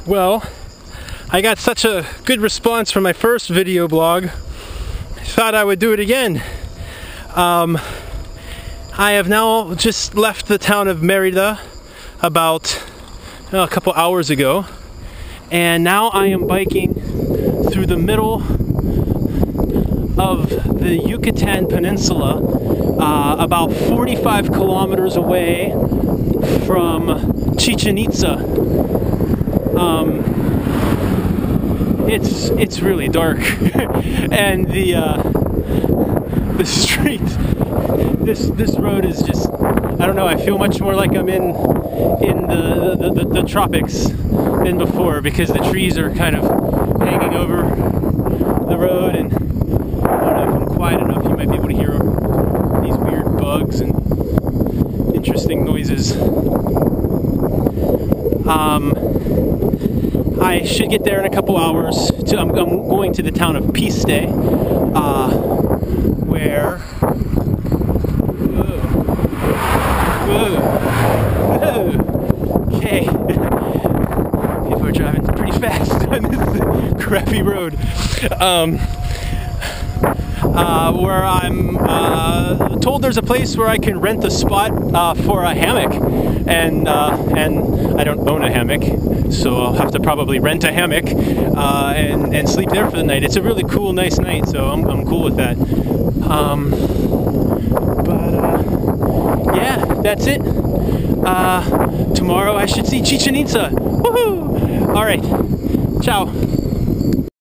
Well, I got such a good response from my first video blog, I thought I would do it again. I have now just left the town of Merida about a couple hours ago, and now I am biking through the middle of the Yucatan Peninsula, about 45 kilometers away from Chichen Itza. It's really dark, and the street, this road is just, I don't know, I feel much more like I'm in the tropics than before, because the trees are kind of hanging over the road, and I don't know if I'm quiet enough, you might be able to hear these weird bugs and interesting noises. I should get there in a couple hours. I'm going to the town of Piste, where... Okay. People are driving pretty fast on this crappy road. Where I'm told there's a place where I can rent a spot for a hammock, and I don't own a hammock, so I'll have to probably rent a hammock and sleep there for the night. It's a really cool, nice night, so I'm cool with that. Yeah, that's it. Tomorrow I should see Chichen Itza. Woohoo! All right, ciao.